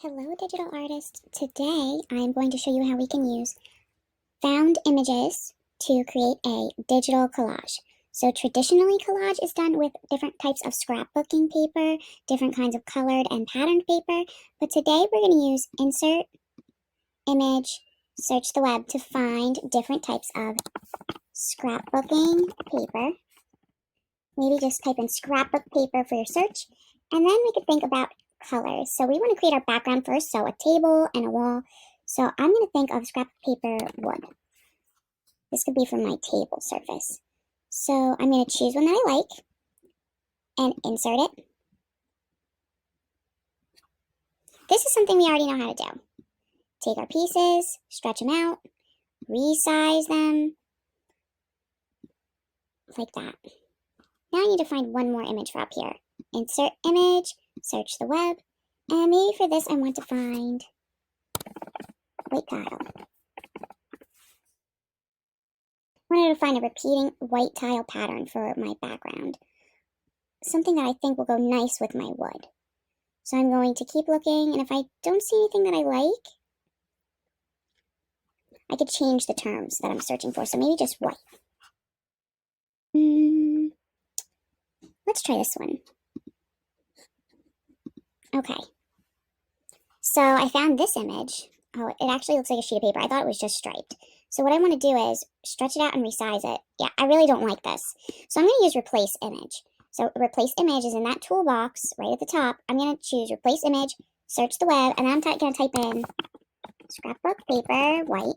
Hello, digital artist. Today I'm going to show you how we can use found images to create a digital collage. So traditionally collage is done with different types of scrapbooking paper, different kinds of colored and patterned paper, but today we're going to use insert, image, search the web to find different types of scrapbooking paper. Maybe just type in scrapbook paper for your search, and then we could think about colors. So we want to create our background first, so a table and a wall. So I'm going to think of scrap paper wood. This could be for my table surface. So I'm going to choose one that I like and insert it. This is something we already know how to do. Take our pieces, stretch them out, resize them, like that. Now I need to find one more image for up here. Insert image, search the web, and maybe for this I want to find white tile. I wanted to find a repeating white tile pattern for my background. Something that I think will go nice with my wood. So I'm going to keep looking, and if I don't see anything that I like, I could change the terms that I'm searching for, so maybe just white. Let's try this one. Okay. So I found this image. Oh, it actually looks like a sheet of paper. I thought it was just striped. So what I want to do is stretch it out and resize it. Yeah, I really don't like this. So I'm going to use replace image. So replace image is in that toolbox right at the top. I'm going to choose replace image, search the web, and then I'm going to type in scrapbook paper white.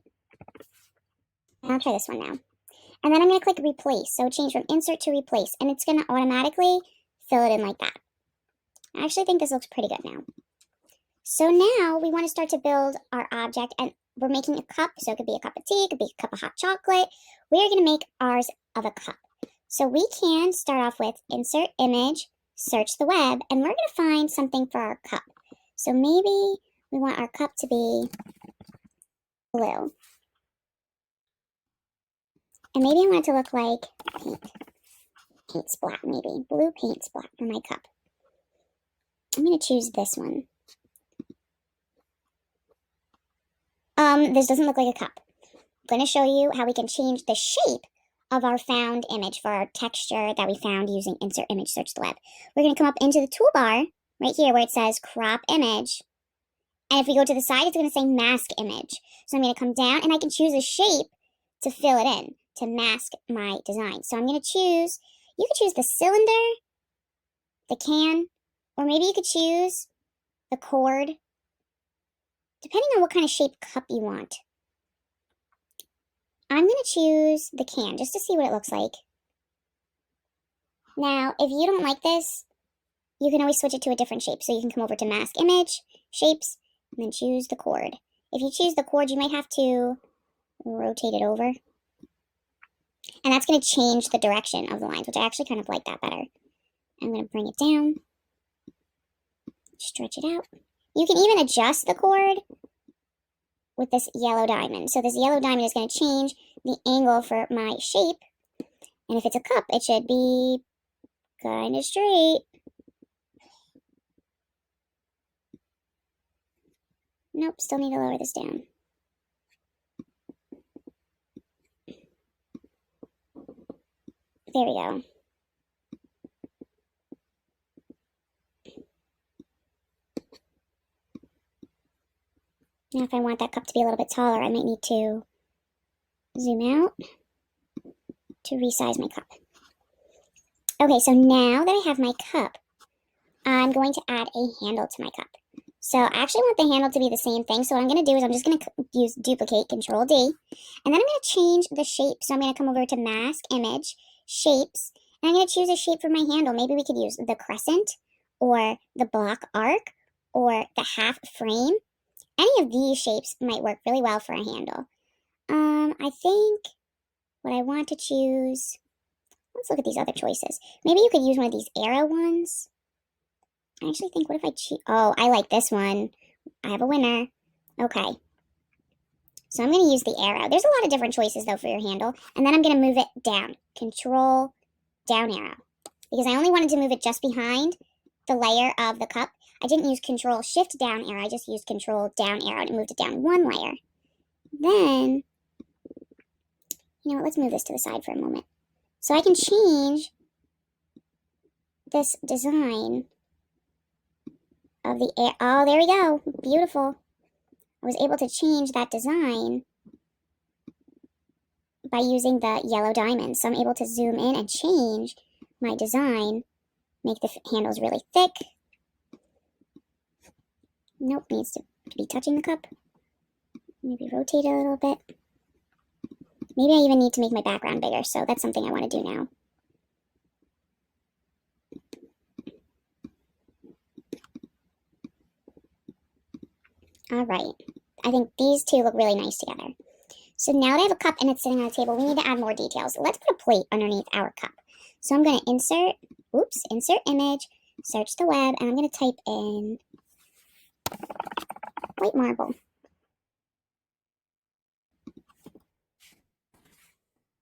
And I'll try this one now. And then I'm going to click replace. So change from insert to replace. And it's going to automatically fill it in like that. I actually think this looks pretty good now. So now we want to start to build our object, and we're making a cup. So it could be a cup of tea, it could be a cup of hot chocolate. We are going to make ours of a cup. So we can start off with insert image, search the web, and we're going to find something for our cup. So maybe we want our cup to be blue. And maybe I want it to look like paint splat maybe. Blue paint splat for my cup. I'm going to choose this one. This doesn't look like a cup. I'm going to show you how we can change the shape of our found image for our texture that we found using insert image, search the web. We're going to come up into the toolbar right here where it says crop image. And if we go to the side, it's going to say mask image. So I'm going to come down and I can choose a shape to fill it in, to mask my design. So I'm going to choose, you could choose the cylinder, the can, or maybe you could choose the cord, depending on what kind of shape cup you want. I'm going to choose the can just to see what it looks like. Now, if you don't like this, you can always switch it to a different shape. So you can come over to mask image, shapes, and then choose the cord. If you choose the cord, you might have to rotate it over. And that's going to change the direction of the lines, which I actually kind of like that better. I'm going to bring it down, stretch it out. You can even adjust the cord with this yellow diamond. So this yellow diamond is going to change the angle for my shape. And if it's a cup, it should be kind of straight. Nope, still need to lower this down. There we go. Now if I want that cup to be a little bit taller, I might need to zoom out to resize my cup. Okay, so now that I have my cup, I'm going to add a handle to my cup. So I actually want the handle to be the same thing. So what I'm going to do is I'm just going to use duplicate, Control D, and then I'm going to change the shape. So I'm going to come over to mask, image, shapes, and I'm going to choose a shape for my handle. Maybe we could use the crescent or the block arc or the half frame. Any of these shapes might work really well for a handle. I think what I want to choose, let's look at these other choices. Maybe you could use one of these arrow ones. I actually think, what if I choose, oh, I like this one. I have a winner. Okay. So I'm going to use the arrow. There's a lot of different choices, though, for your handle. And then I'm going to move it down. Control down arrow. Because I only wanted to move it just behind the layer of the cup. I didn't use Control Shift down arrow, I just used Control down arrow and it moved it down one layer. Then, you know what, let's move this to the side for a moment. So I can change this design of the air. Oh, there we go. Beautiful. I was able to change that design by using the yellow diamonds. So I'm able to zoom in and change my design, make the handles really thick. Nope, needs to be touching the cup. Maybe rotate it a little bit. Maybe I even need to make my background bigger, so that's something I want to do now. All right, I think these two look really nice together. So now that I have a cup and it's sitting on a table, we need to add more details. Let's put a plate underneath our cup. So I'm going to insert image, search the web, and I'm going to type in white marble.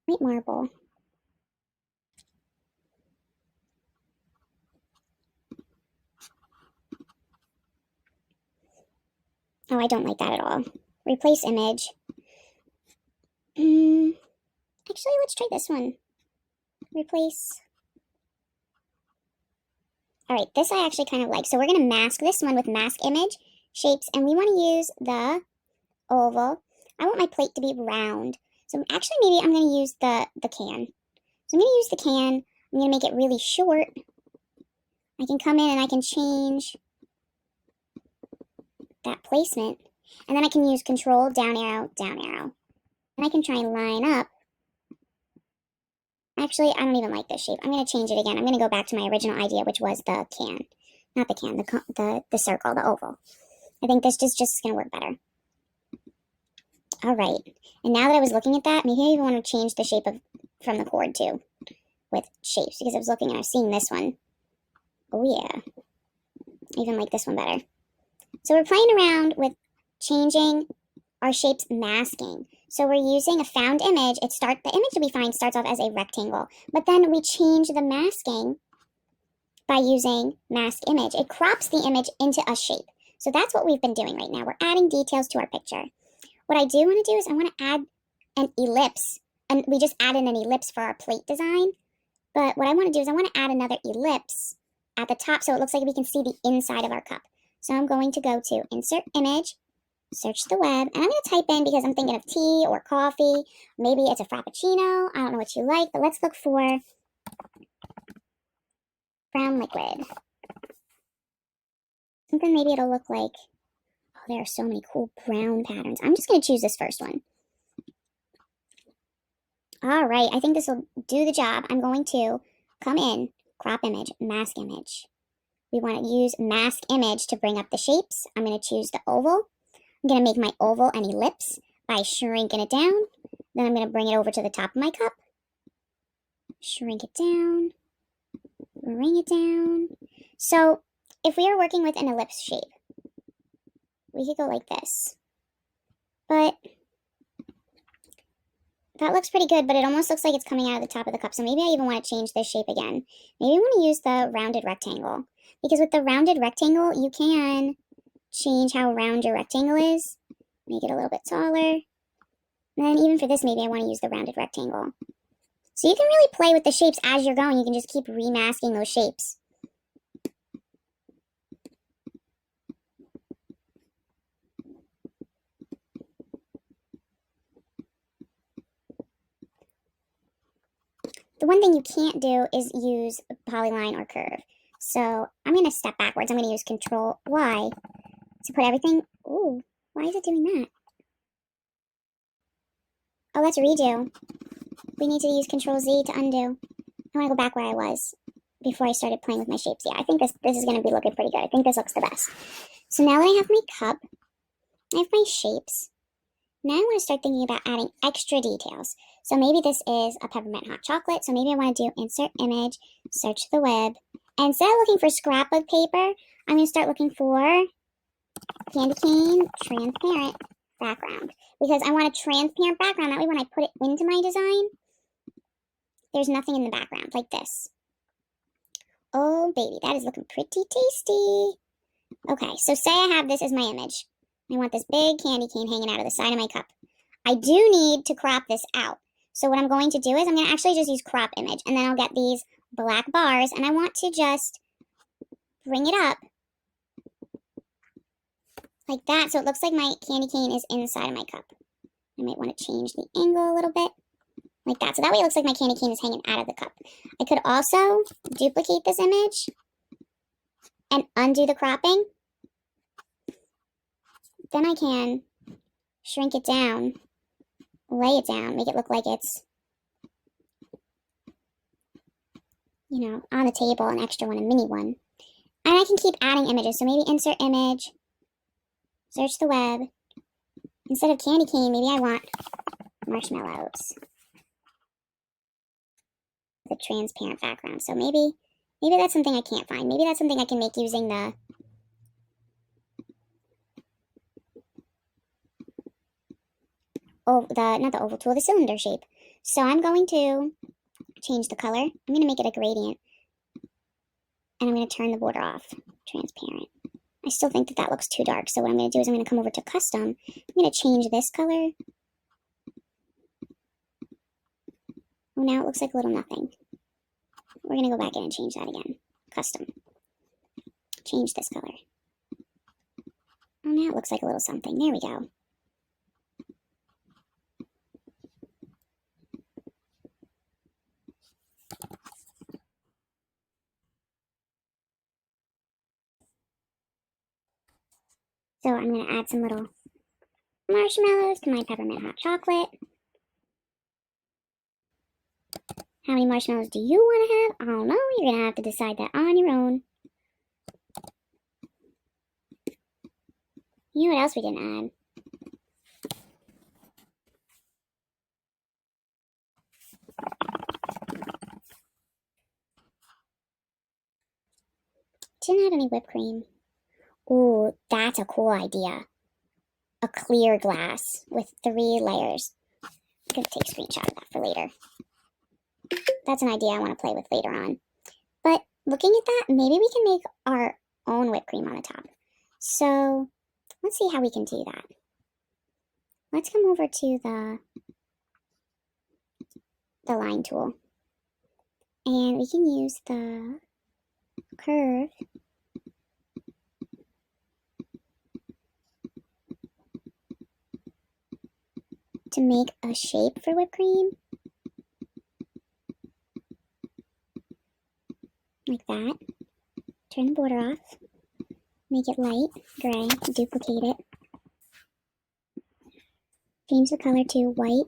White marble. Oh, I don't like that at all. Replace image. Actually, let's try this one. Replace. All right, this I actually kind of like. So we're going to mask this one with mask image, shapes, and we want to use the oval. I want my plate to be round. So actually, maybe I'm going to use the can. So I'm going to use the can. I'm going to make it really short. I can come in and I can change that placement. And then I can use Control, down arrow, down arrow. And I can try and line up. Actually, I don't even like this shape. I'm going to change it again. I'm going to go back to my original idea, which was the can. Not the can, the circle, the oval. I think this just is going to work better. All right. And now that I was looking at that, maybe I even want to change the shape from the cord too with shapes, because I was looking and I was seeing this one. Oh yeah. I even like this one better. So we're playing around with changing our shapes masking. So we're using a found image. The image that we find starts off as a rectangle, but then we change the masking by using mask image. It crops the image into a shape. So that's what we've been doing right now. We're adding details to our picture. What I do want to do is I want to add an ellipse, and we just added an ellipse for our plate design. But what I want to do is I want to add another ellipse at the top so it looks like we can see the inside of our cup. So I'm going to go to Insert Image, search the web, and I'm going to type in, because I'm thinking of tea or coffee, maybe it's a frappuccino, I don't know what you like, but let's look for brown liquid. Something maybe it'll look like, oh, there are so many cool brown patterns. I'm just going to choose this first one. All right, I think this will do the job. I'm going to come in, crop image, mask image. We want to use mask image to bring up the shapes. I'm going to choose the oval. I'm going to make my oval an ellipse by shrinking it down. Then I'm going to bring it over to the top of my cup. Shrink it down. Bring it down. So if we are working with an ellipse shape, we could go like this. But that looks pretty good, but it almost looks like it's coming out of the top of the cup. So maybe I even want to change this shape again. Maybe I want to use the rounded rectangle. Because with the rounded rectangle, you can change how round your rectangle is. Make it a little bit taller. And then even for this, maybe I want to use the rounded rectangle. So you can really play with the shapes as you're going. You can just keep remasking those shapes. The one thing you can't do is use polyline or curve. So I'm going to step backwards. I'm going to use Control Y to put everything. Ooh, why is it doing that? Oh, let's redo. We need to use Control Z to undo. I want to go back where I was before I started playing with my shapes. Yeah, I think this is going to be looking pretty good. I think this looks the best. So now that I have my cup, I have my shapes. Now I want to start thinking about adding extra details. So maybe this is a peppermint hot chocolate. So maybe I want to do Insert Image, search the web. And instead of looking for scrapbook paper, I'm going to start looking for candy cane transparent background. Because I want a transparent background. That way when I put it into my design, there's nothing in the background, like this. Oh, baby, that is looking pretty tasty. Okay, so say I have this as my image. I want this big candy cane hanging out of the side of my cup. I do need to crop this out. So what I'm going to do is I'm going to actually just use crop image, and then I'll get these black bars, and I want to just bring it up like that so it looks like my candy cane is inside of my cup. I might want to change the angle a little bit like that. So that way it looks like my candy cane is hanging out of the cup. I could also duplicate this image and undo the cropping. Then I can shrink it down, lay it down, make it look like it's, you know, on the table, an extra one, a mini one. And I can keep adding images. So maybe insert image, search the web. Instead of candy cane, maybe I want marshmallows. The transparent background. So maybe that's something I can't find. Maybe that's something I can make using the not the oval tool, the cylinder shape. So I'm going to change the color. I'm going to make it a gradient. And I'm going to turn the border off. Transparent. I still think that looks too dark. So what I'm going to do is I'm going to come over to custom. I'm going to change this color. Oh, now it looks like a little nothing. We're going to go back in and change that again. Custom. Change this color. Oh, now it looks like a little something. There we go. So I'm going to add some little marshmallows to my peppermint hot chocolate. How many marshmallows do you want to have? I don't know. You're going to have to decide that on your own. You know what else we didn't add? Didn't add any whipped cream. Ooh, that's a cool idea. A clear glass with 3 layers. I'm going to take a screenshot of that for later. That's an idea I want to play with later on. But looking at that, maybe we can make our own whipped cream on the top. So let's see how we can do that. Let's come over to the line tool. And we can use the curve to make a shape for whipped cream. Like that. Turn the border off. Make it light, gray, duplicate it. Change the color to white.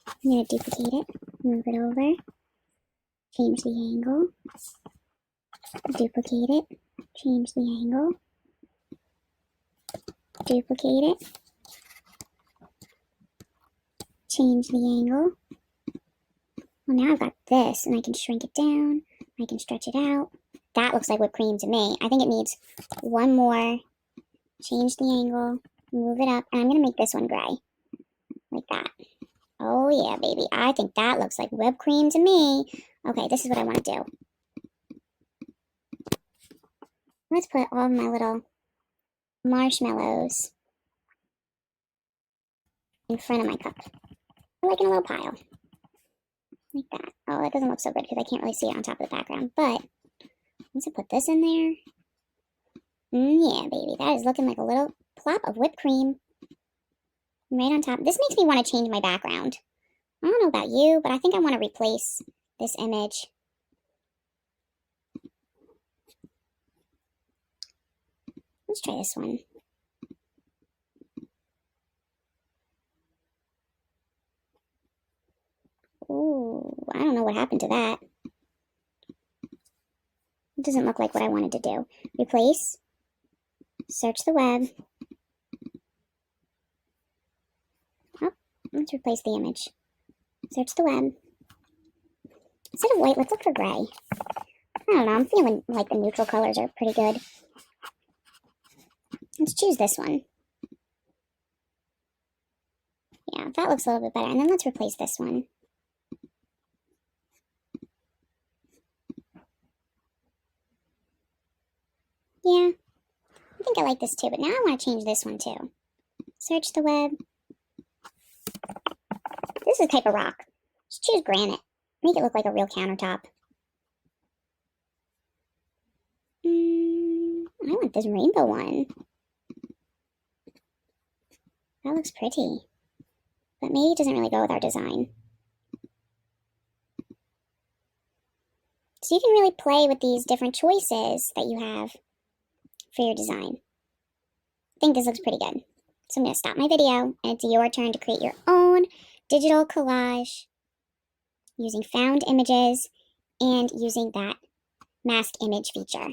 I'm going to duplicate it, move it over, change the angle, duplicate it, change the angle, duplicate it, change the angle. Well, now I've got this, and I can shrink it down, I can stretch it out. That looks like whipped cream to me. I think it needs one more. Change the angle, move it up, and I'm going to make this one gray, like that. Oh yeah, baby. I think that looks like whipped cream to me. Okay, this is what I want to do. Let's put all of my little marshmallows in front of my cup. Like in a little pile. Like that. Oh, that doesn't look so good because I can't really see it on top of the background. But once I put this in there. Yeah, baby. That is looking like a little plop of whipped cream. Right on top. This makes me want to change my background. I don't know about you, but I think I want to replace this image. Let's try this one. Ooh, I don't know what happened to that. It doesn't look like what I wanted to do. Replace. Search the web. Oh, let's replace the image. Search the web. Instead of white, let's look for gray. I don't know, I'm feeling like the neutral colors are pretty good. Let's choose this one. Yeah, that looks a little bit better. And then let's replace this one. Yeah, think I like this too, but now I want to change this one too. Search the web. This is a type of rock. Just choose granite. Make it look like a real countertop. I want this rainbow one. That looks pretty. But maybe it doesn't really go with our design. So you can really play with these different choices that you have for your design. I think this looks pretty good. So I'm going to stop my video, and it's your turn to create your own digital collage using found images and using that mask image feature.